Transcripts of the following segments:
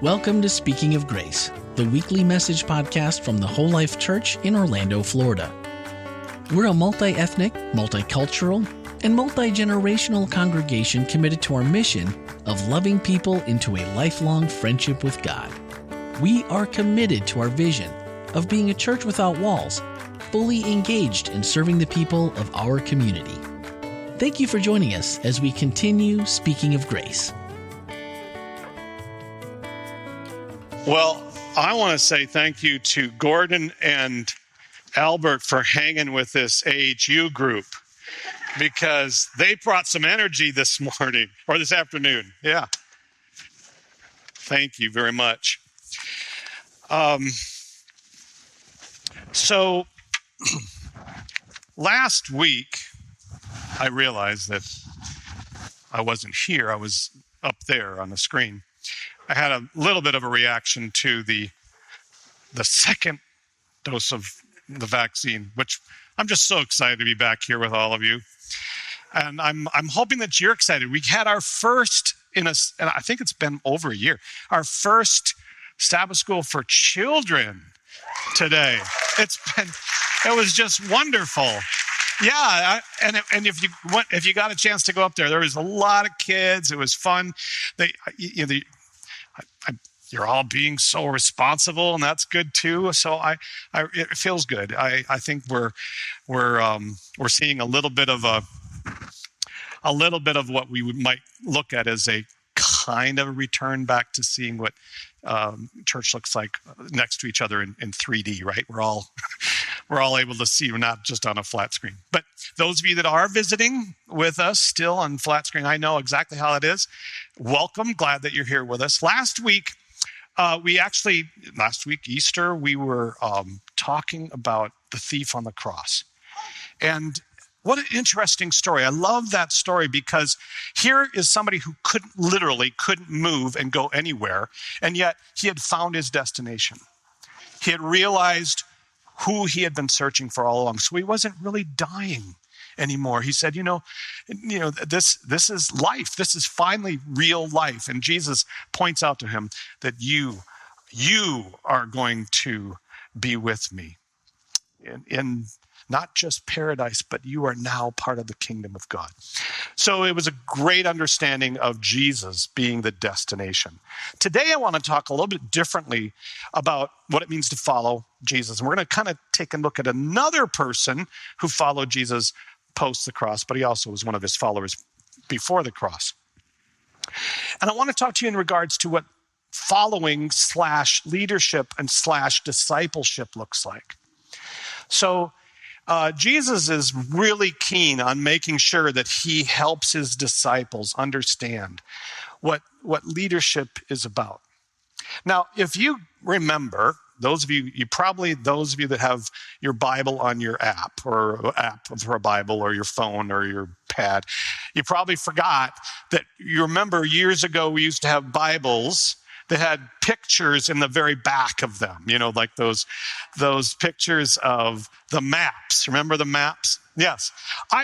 Welcome to Speaking of Grace, the weekly message podcast from the Whole Life Church in Orlando, Florida. We're a multi-ethnic, multicultural, and multi-generational congregation committed to our mission of loving people into a lifelong friendship with God. We are committed to our vision of being a church without walls, fully engaged in serving the people of our community. Thank you for joining us as we continue Speaking of Grace. Well, I want to say thank you to Gordon and Albert for hanging with this AHU group because they brought some energy this morning or this afternoon. Yeah. Thank you very much. So last week, I realized that I wasn't here. I was up there on the screen. I had a little bit of a reaction to the second dose of the vaccine, which I'm just so excited to be back here with all of you. And I'm hoping that you're excited. We had our first and I think it's been over a year, our first Sabbath school for children today. It was just wonderful. Yeah, and if you got a chance to go up there was a lot of kids. It was fun. You're all being so responsible, and that's good too. So it feels good. I think we're seeing a little bit of what we might look at as a kind of a return back to seeing what church looks like next to each other in 3D. Right? We're all able to see. We're not just on a flat screen. But those of you that are visiting with us still on flat screen, I know exactly how it is. Welcome. Glad that you're here with us. Last week, Easter, we were talking about the thief on the cross. And what an interesting story. I love that story because here is somebody who couldn't move and go anywhere, and yet he had found his destination. He had realized who he had been searching for all along. So he wasn't really dying anymore. He said, this is life. This is finally real life. And Jesus points out to him that you are going to be with me in not just paradise, but you are now part of the kingdom of God. So it was a great understanding of Jesus being the destination. Today, I want to talk a little bit differently about what it means to follow Jesus. And we're going to kind of take a look at another person who followed Jesus post the cross, but he also was one of his followers before the cross. And I want to talk to you in regards to what following / leadership and / discipleship looks like. So Jesus is really keen on making sure that he helps his disciples understand what leadership is about. Now, if you remember, those of you that have your Bible on your app or app for a Bible or your phone or your pad, you probably forgot that you remember years ago we used to have Bibles that had pictures in the very back of them, like those pictures of the maps. Remember the maps? Yes.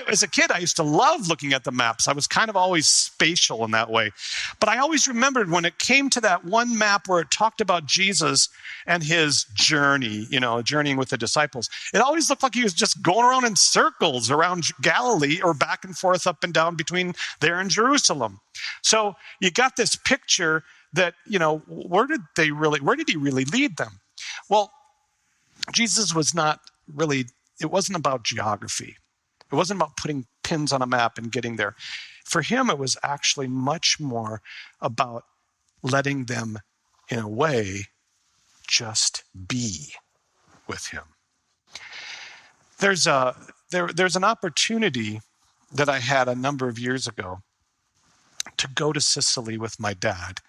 As a kid, I used to love looking at the maps. I was kind of always spatial in that way. But I always remembered when it came to that one map where it talked about Jesus and his journey, journeying with the disciples, it always looked like he was just going around in circles around Galilee or back and forth up and down between there and Jerusalem. So you got this picture that, where did he really lead them? Well, Jesus was not really, it wasn't about geography. It wasn't about putting pins on a map and getting there. For him, it was actually much more about letting them, in a way, just be with him. There's an opportunity that I had a number of years ago to go to Sicily with my dad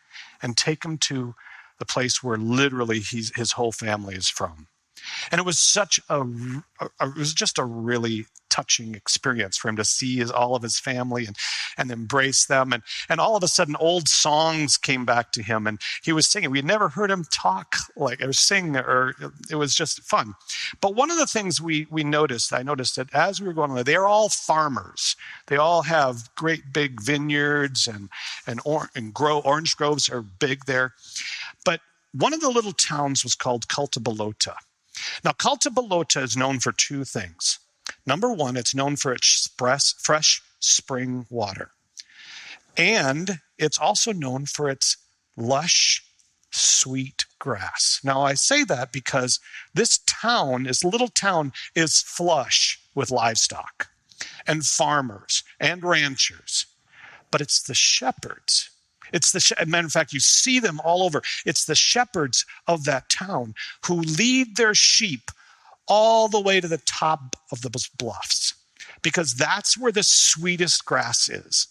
and take him to the place where literally his whole family is from. And it was just a really touching experience for him to see all of his family and embrace them. And all of a sudden, old songs came back to him, and he was singing. We had never heard him talk or sing, or it was just fun. But one of the things I noticed that as we were going on, they are all farmers. They all have great big vineyards and orange groves are big there. But one of the little towns was called Cultibalota. Now, Cultibalota is known for two things. Number one, it's known for its fresh spring water. And it's also known for its lush, sweet grass. Now, I say that because this little town, is flush with livestock and farmers and ranchers. But it's the shepherds. As a matter of fact, you see them all over. It's the shepherds of that town who lead their sheep all the way to the top of the bluffs, because that's where the sweetest grass is.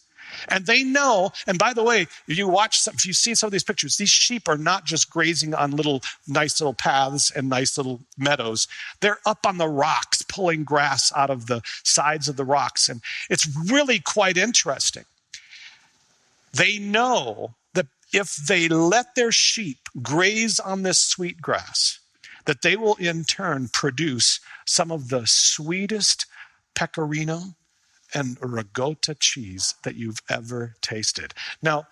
And they know, and by the way, if you see some of these pictures, these sheep are not just grazing on nice little paths and nice little meadows. They're up on the rocks, pulling grass out of the sides of the rocks. And it's really quite interesting. They know that if they let their sheep graze on this sweet grass, that they will in turn produce some of the sweetest pecorino and ricotta cheese that you've ever tasted. Now,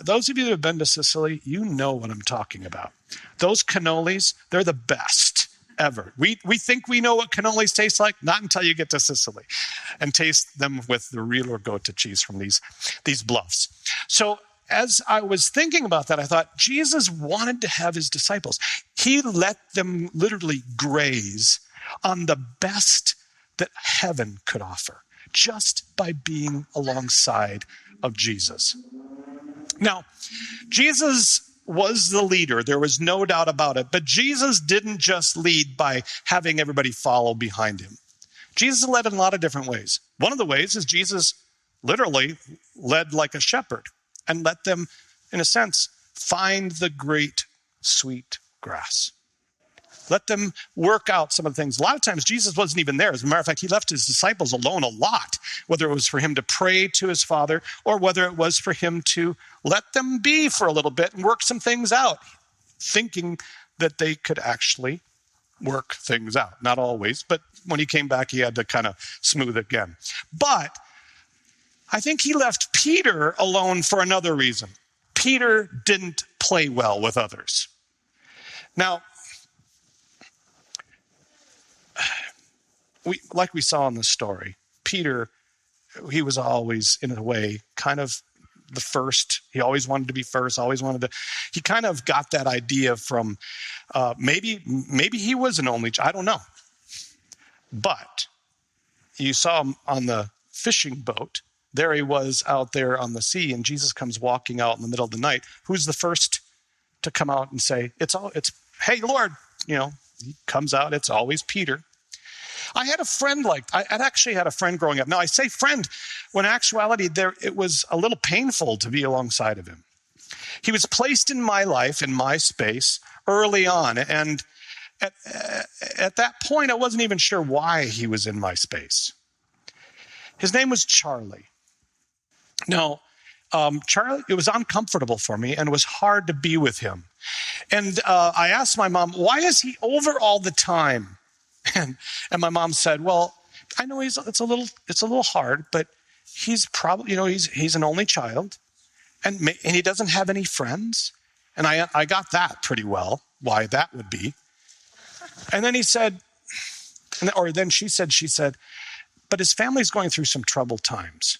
those of you that have been to Sicily, you know what I'm talking about. Those cannolis, they're the best ever. We think we know what cannolis taste like, not until you get to Sicily and taste them with the real ricotta cheese from these bluffs. So as I was thinking about that, I thought Jesus wanted to have his disciples. He let them literally graze on the best that heaven could offer, just by being alongside of Jesus. Now, Jesus was the leader. There was no doubt about it. But Jesus didn't just lead by having everybody follow behind him. Jesus led in a lot of different ways. One of the ways is Jesus literally led like a shepherd and let them, in a sense, find the great sweet grass. Let them work out some of the things. A lot of times Jesus wasn't even there. As a matter of fact, he left his disciples alone a lot, whether it was for him to pray to his Father or whether it was for him to let them be for a little bit and work some things out, thinking that they could actually work things out. Not always, but when he came back, he had to kind of smooth it again. But I think he left Peter alone for another reason. Peter didn't play well with others. Now, like we saw in the story, Peter, he was always, in a way, kind of the first. He always wanted to be first, he kind of got that idea from, maybe he was an only child, I don't know. But you saw him on the fishing boat. There he was out there on the sea, and Jesus comes walking out in the middle of the night. Who's the first to come out and say, hey, Lord, he comes out, it's always Peter. I had a friend I'd actually had a friend growing up. Now, I say friend, when in actuality, it was a little painful to be alongside of him. He was placed in my life, in my space, early on. And at that point, I wasn't even sure why he was in my space. His name was Charlie. Now, Charlie, it was uncomfortable for me and it was hard to be with him. And I asked my mom, why is he over all the time? And my mom said, well, I know it's a little hard, but he's probably, he's an only child and he doesn't have any friends. And I got that pretty well, why that would be. And then he said, she said, but his family's going through some troubled times.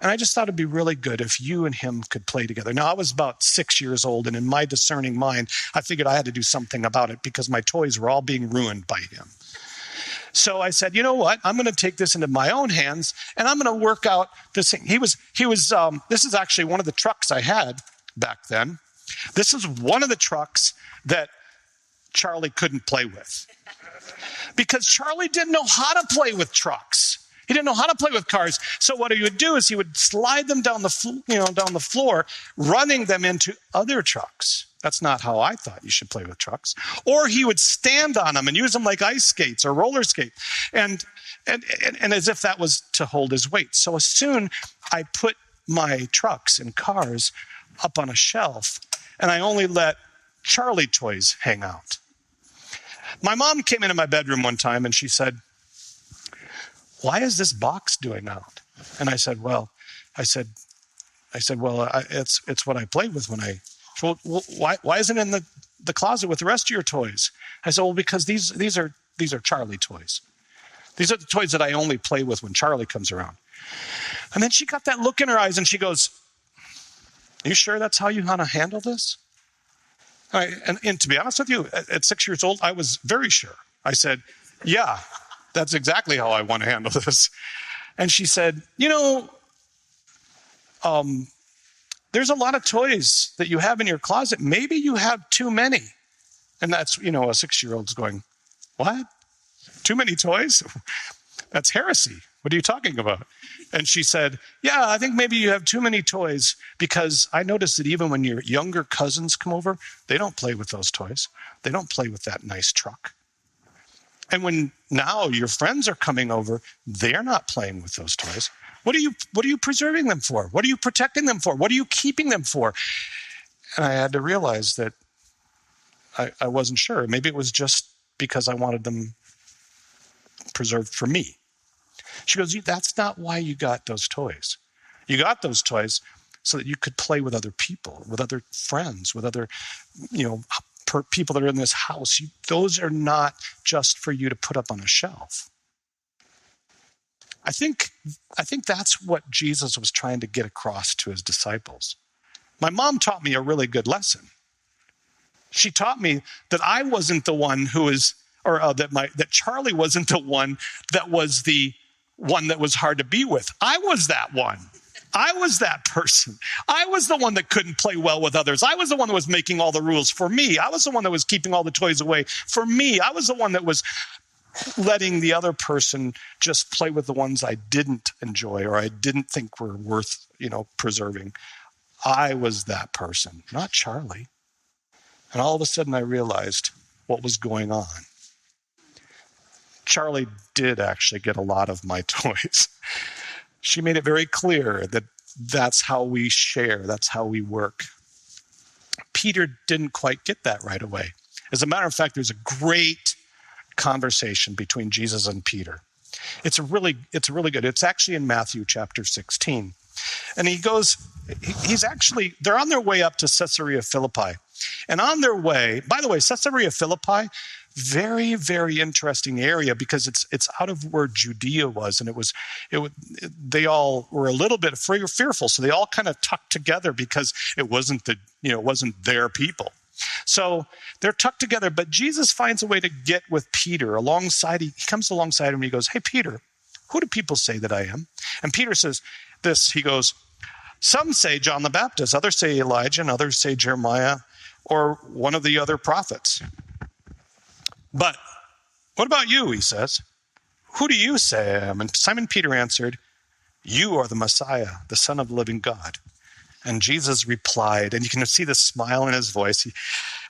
And I just thought it'd be really good if you and him could play together. Now, I was about 6 years old, and in my discerning mind, I figured I had to do something about it because my toys were all being ruined by him. So I said, you know what? I'm going to take this into my own hands, and I'm going to work out this thing. This is actually one of the trucks I had back then. This is one of the trucks that Charlie couldn't play with because Charlie didn't know how to play with trucks. He didn't know how to play with cars. So what he would do is he would slide them down the floor, running them into other trucks. That's not how I thought you should play with trucks. Or he would stand on them and use them like ice skates or roller skates, and as if that was to hold his weight. So as soon I put my trucks and cars up on a shelf, and I only let Charlie toys hang out. My mom came into my bedroom one time and she said, why is this box doing out? And I said, well, it's what I played with when I So, well, why isn't it in the closet with the rest of your toys? I said, well, because these are Charlie toys. These are the toys that I only play with when Charlie comes around. And then she got that look in her eyes and she goes, are you sure that's how you want to handle this? And to be honest with you, at 6 years old, I was very sure. I said, yeah, that's exactly how I want to handle this. And she said, there's a lot of toys that you have in your closet. Maybe you have too many. And that's, a 6-year-old's going, what? Too many toys? That's heresy. What are you talking about? And she said, yeah, I think maybe you have too many toys, because I noticed that even when your younger cousins come over, they don't play with those toys. They don't play with that nice truck. And when now your friends are coming over, they're not playing with those toys. What are you preserving them for? What are you protecting them for? What are you keeping them for? And I had to realize that I wasn't sure. Maybe it was just because I wanted them preserved for me. She goes, that's not why you got those toys. You got those toys so that you could play with other people, with other friends, with other, people that are in this house. Those are not just for you to put up on a shelf. I think that's what Jesus was trying to get across to his disciples. My mom taught me a really good lesson. She taught me that I wasn't the one that Charlie wasn't the one that was the one that was hard to be with. I was that one. I was that person. I was the one that couldn't play well with others. I was the one that was making all the rules for me. I was the one that was keeping all the toys away for me. I was the one that was letting the other person just play with the ones I didn't enjoy or I didn't think were worth, preserving. I was that person, not Charlie. And all of a sudden I realized what was going on. Charlie did actually get a lot of my toys. She made it very clear that that's how we share, that's how we work. Peter didn't quite get that right away. As a matter of fact, there's a great conversation between Jesus and Peter. It's really good. It's actually in Matthew chapter 16. And they're on their way up to Caesarea Philippi. And on their way, by the way, Caesarea Philippi, very, very interesting area because it's out of where Judea was. And they all were a little bit fearful. So they all kind of tucked together because it wasn't their people. So they're tucked together, but Jesus finds a way to get with Peter alongside. He comes alongside him and he goes, hey, Peter, who do people say that I am? And Peter says this, he goes, some say John the Baptist, others say Elijah, and others say Jeremiah or one of the other prophets. But what about you, he says? Who do you say I am? And Simon Peter answered, you are the Messiah, the Son of the living God. And Jesus replied, and you can see the smile in his voice.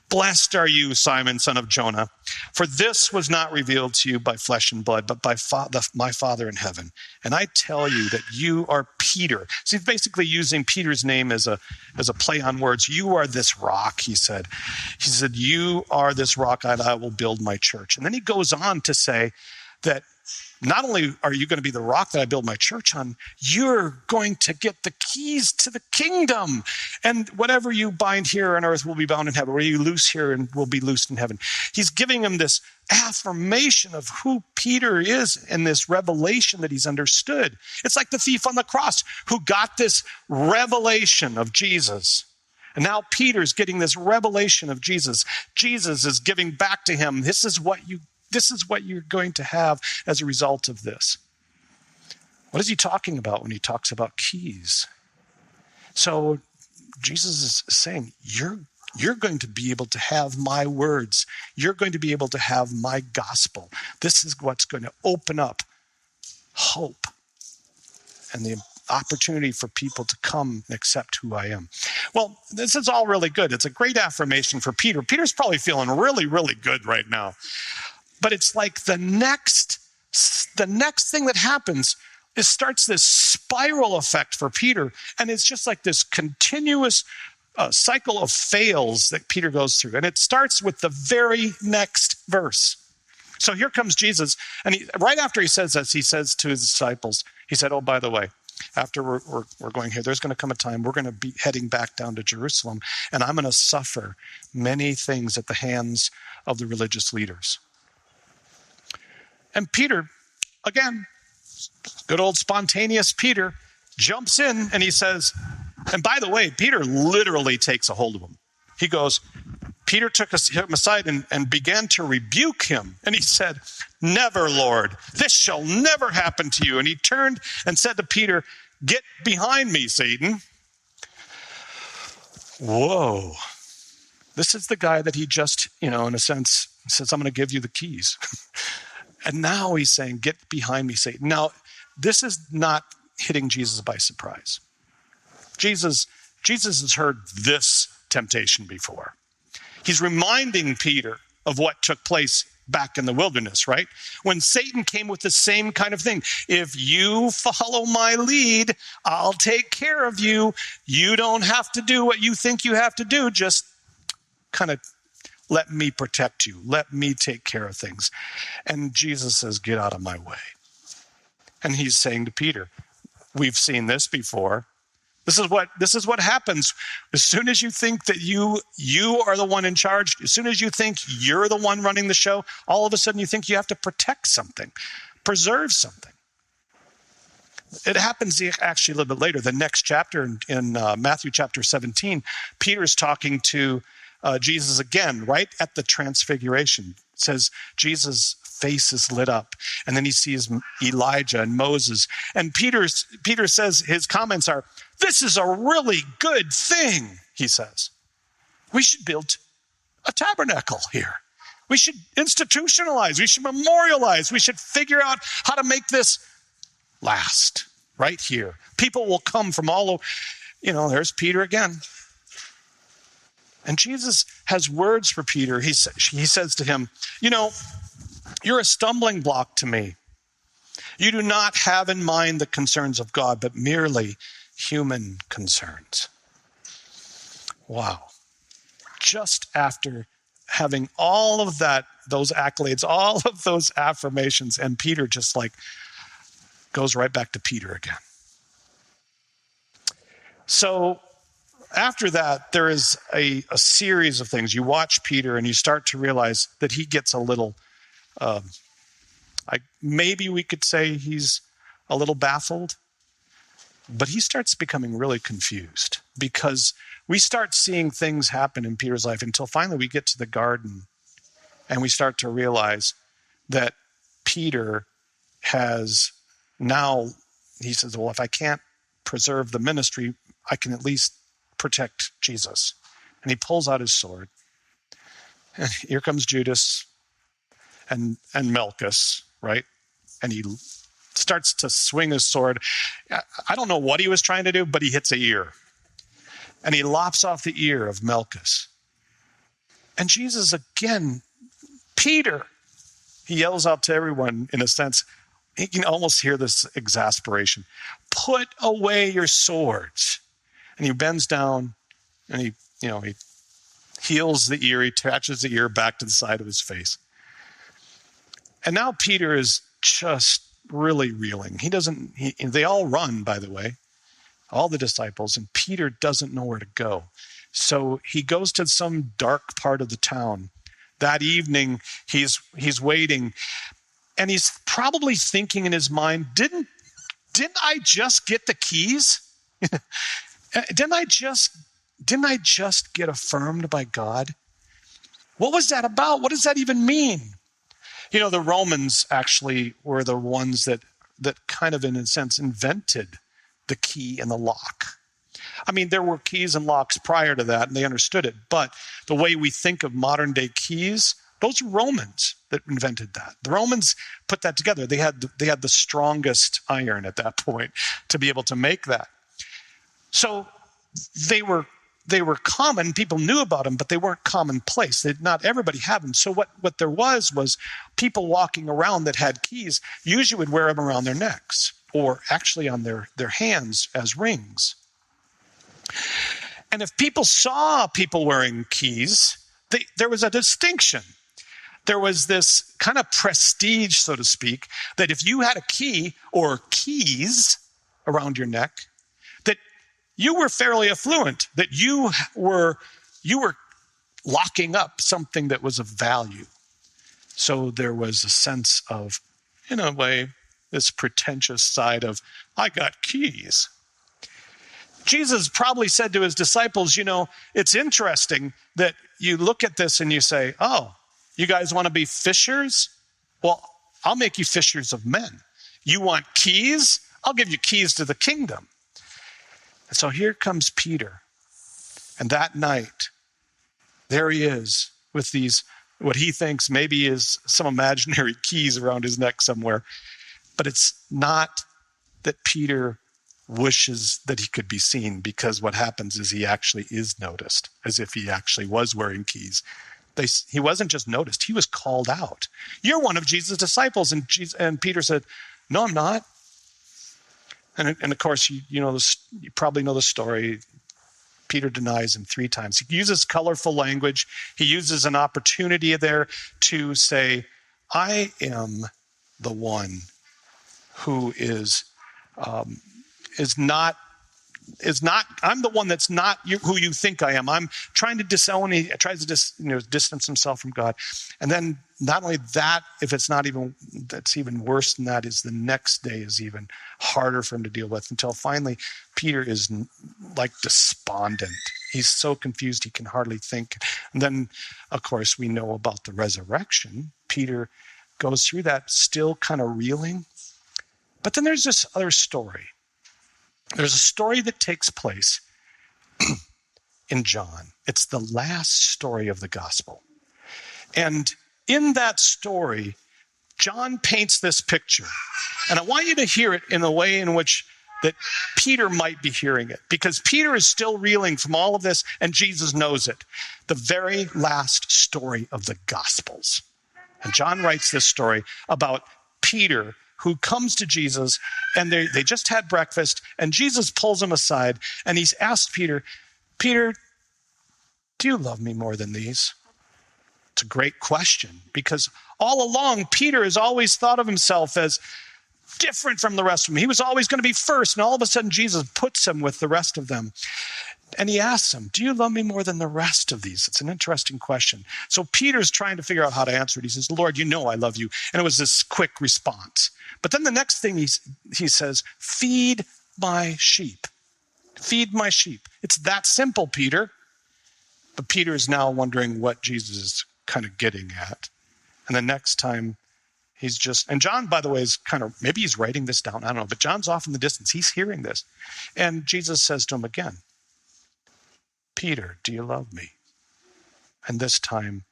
Blessed are you, Simon, son of Jonah, for this was not revealed to you by flesh and blood, but by my Father in heaven. And I tell you that you are Peter. So he's basically using Peter's name as a play on words. You are this rock, he said. He said, you are this rock, and I will build my church. And then he goes on to say that not only are you going to be the rock that I build my church on, you're going to get the keys to the kingdom. And whatever you bind here on earth will be bound in heaven. Whatever you loose here and will be loosed in heaven. He's giving him this affirmation of who Peter is and this revelation that he's understood. It's like the thief on the cross who got this revelation of Jesus. And now Peter's getting this revelation of Jesus. Jesus is giving back to him. This is what you're going to have as a result of this. What is he talking about when he talks about keys? So Jesus is saying, you're going to be able to have my words. You're going to be able to have my gospel. This is what's going to open up hope and the opportunity for people to come and accept who I am. Well, this is all really good. It's a great affirmation for Peter. Peter's probably feeling really, really good right now. But it's like the next thing that happens is starts this spiral effect for Peter. And it's just like this continuous cycle of fails that Peter goes through. And it starts with the very next verse. So here comes Jesus. And right after he says this, he says to his disciples, he said, oh, by the way, after we're going here, there's going to come a time we're going to be heading back down to Jerusalem, and I'm going to suffer many things at the hands of the religious leaders. And Peter, again, good old spontaneous Peter, jumps in and he says, and by the way, Peter literally takes a hold of him. He goes, Peter took him aside and began to rebuke him. And he said, "Never, Lord, this shall never happen to you." And he turned and said to Peter, "Get behind me, Satan." Whoa. This is the guy that he just, in a sense, says, "I'm going to give you the keys." And now he's saying, "Get behind me, Satan." Now, this is not hitting Jesus by surprise. Jesus has heard this temptation before. He's reminding Peter of what took place back in the wilderness, right? When Satan came with the same kind of thing. If you follow my lead, I'll take care of you. You don't have to do what you think you have to do. Just kind of let me protect you. Let me take care of things. And Jesus says, "Get out of my way." And he's saying to Peter, we've seen this before. This is what happens as soon as you think that you are the one in charge. As soon as you think you're the one running the show, all of a sudden you think you have to protect something, preserve something. It happens actually a little bit later. The next chapter in Matthew chapter 17, Peter's talking to Jesus again, right at the transfiguration. It says Jesus' face is lit up, and then he sees Elijah and Moses. And Peter says, his comments are, "This is a really good thing," he says. "We should build a tabernacle here. We should institutionalize. We should memorialize. We should figure out how to make this last right here. People will come from all over." There's Peter again. And Jesus has words for Peter. He says to him, "You're a stumbling block to me. You do not have in mind the concerns of God, but merely human concerns." Wow. Just after having all of those accolades, all of those affirmations, and Peter just goes right back to Peter again. So after that, there is a series of things. You watch Peter and you start to realize that he gets a little, maybe we could say he's a little baffled, but he starts becoming really confused because we start seeing things happen in Peter's life until finally we get to the garden and we start to realize that Peter has now, he says, well, if I can't preserve the ministry, I can at least protect Jesus. And he pulls out his sword. And here comes Judas and Malchus, right? And he starts to swing his sword. I don't know what he was trying to do, but he hits an ear. And he lops off the ear of Malchus. And Jesus again, "Peter," he yells out to everyone in a sense. You can almost hear this exasperation. "Put away your swords." And he bends down and he heals the ear. He attaches the ear back to the side of his face. And now Peter is just really reeling. They all run, by the way, all the disciples, and Peter doesn't know where to go. So he goes to some dark part of the town. That evening, he's waiting, and he's probably thinking in his mind, didn't I just get the keys? Didn't I just get affirmed by God? What was that about? What does that even mean? The Romans actually were the ones that kind of, in a sense, invented the key and the lock. I mean, there were keys and locks prior to that, and they understood it. But the way we think of modern day keys, those are Romans that invented that. The Romans put that together. They had the strongest iron at that point to be able to make that. So they were common. People knew about them, but they weren't commonplace. Not everybody had them. So what there was people walking around that had keys usually would wear them around their necks or actually on their hands as rings. And if people saw people wearing keys, there was a distinction. There was this kind of prestige, so to speak, that if you had a key or keys, around your neck, that you were fairly affluent, that you were locking up something that was of value. So there was a sense of, in a way, this pretentious side of, I got keys. Jesus probably said to his disciples, it's interesting that you look at this and you say, oh, you guys want to be fishers? Well, I'll make you fishers of men. You want keys? I'll give you keys to the kingdom. And so here comes Peter. And that night, there he is with these, what he thinks maybe is some imaginary keys around his neck somewhere. But it's not that Peter wishes that he could be seen, because what happens is he actually is noticed, as if he actually was wearing keys. He wasn't just noticed, he was called out. You're one of Jesus' disciples. And Peter said, no, I'm not. And of course, you probably know the story. Peter denies him 3 times. He uses colorful language. He uses an opportunity there to say, I am the one who is not, I'm the one that's not who you think I am. I'm trying to disown. He tries to distance himself from God. And then not only that, that's even worse than that, is the next day is even harder for him to deal with, until finally Peter is like despondent. He's so confused he can hardly think. And then, of course, we know about the resurrection. Peter goes through that still kind of reeling. But then there's this other story. There's a story that takes place in John. It's the last story of the gospel. And in that story, John paints this picture. And I want you to hear it in the way in which that Peter might be hearing it, because Peter is still reeling from all of this, and Jesus knows it. The very last story of the Gospels. And John writes this story about Peter, who comes to Jesus, and they just had breakfast, and Jesus pulls him aside, and he's asked Peter, Peter, do you love me more than these? It's a great question, because all along, Peter has always thought of himself as different from the rest of them. He was always going to be first, and all of a sudden, Jesus puts him with the rest of them. And he asks him, do you love me more than the rest of these? It's an interesting question. So Peter's trying to figure out how to answer it. He says, Lord, you know I love you. And it was this quick response. But then the next thing he says, feed my sheep. Feed my sheep. It's that simple, Peter. But Peter is now wondering what Jesus is kind of getting at. And the next time and John, by the way, is kind of, maybe he's writing this down, I don't know, but John's off in the distance. He's hearing this. And Jesus says to him again, Peter, do you love me? And this time,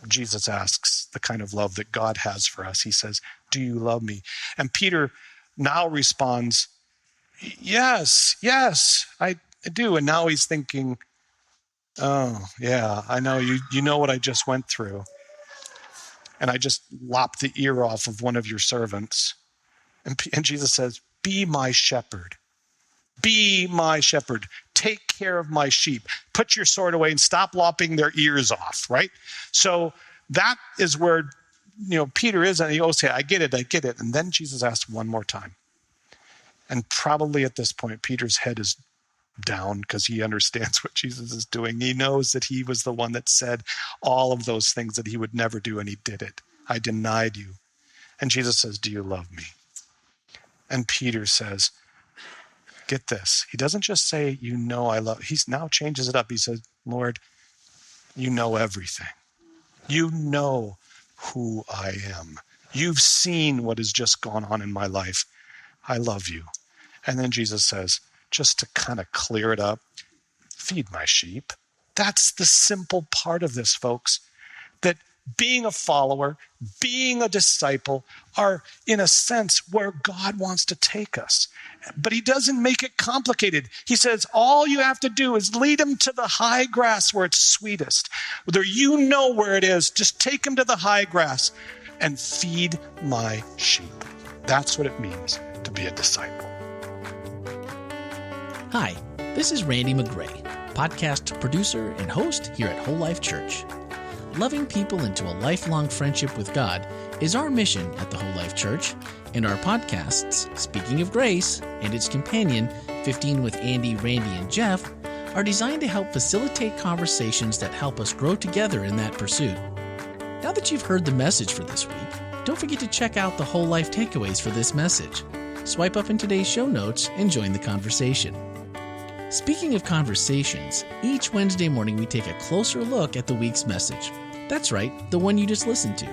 Jesus asks the kind of love that God has for us. He says, do you love me? And Peter now responds, yes, I do. And now he's thinking, oh, yeah, I know. You know what I just went through. And I just lopped the ear off of one of your servants. And Jesus says, be my shepherd. Be my shepherd. Take care of my sheep. Put your sword away and stop lopping their ears off, right? So that is where, Peter is, and he goes, I get it. And then Jesus asks one more time. And probably at this point, Peter's head is down because he understands what Jesus is doing. He knows that he was the one that said all of those things that he would never do, and he did it. I denied you. And Jesus says, do you love me? And Peter says, get this. He doesn't just say, I love. He now changes it up. He says, Lord, you know everything. You know who I am. You've seen what has just gone on in my life. I love you. And then Jesus says, just to kind of clear it up, feed my sheep. That's the simple part of this, folks. That being a follower, being a disciple are, in a sense, where God wants to take us. But he doesn't make it complicated. He says, all you have to do is lead him to the high grass where it's sweetest. Whether you know where it is, just take him to the high grass and feed my sheep. That's what it means to be a disciple. Hi, this is Randy McGray, podcast producer and host here at Whole Life Church. Loving people into a lifelong friendship with God is our mission at the Whole Life Church, And our podcasts, Speaking of Grace, and its companion, 15 with Andy, Randy, and Jeff, are designed to help facilitate conversations that help us grow together in that pursuit. Now that you've heard the message for this week, don't forget to check out the whole life takeaways for this message. Swipe up in today's show notes and join the conversation. Speaking of conversations, each Wednesday morning we take a closer look at the week's message. That's right, the one you just listened to.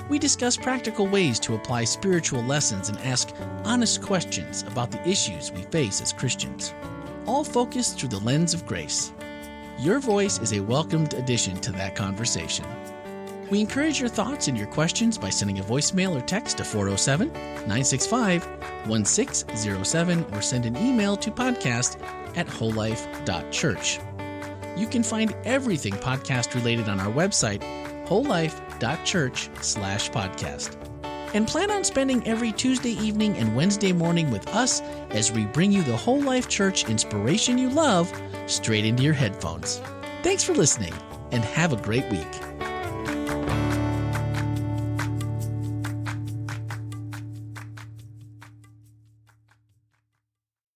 We discuss practical ways to apply spiritual lessons and ask honest questions about the issues we face as Christians, all focused through the lens of grace. Your voice is a welcomed addition to that conversation. We encourage your thoughts and your questions by sending a voicemail or text to 407-965-1607 or send an email to podcast@wholelife.church. You can find everything podcast related on our website, wholelife.church/podcast. And plan on spending every Tuesday evening and Wednesday morning with us as we bring you the Whole Life Church inspiration you love straight into your headphones. Thanks for listening and have a great week.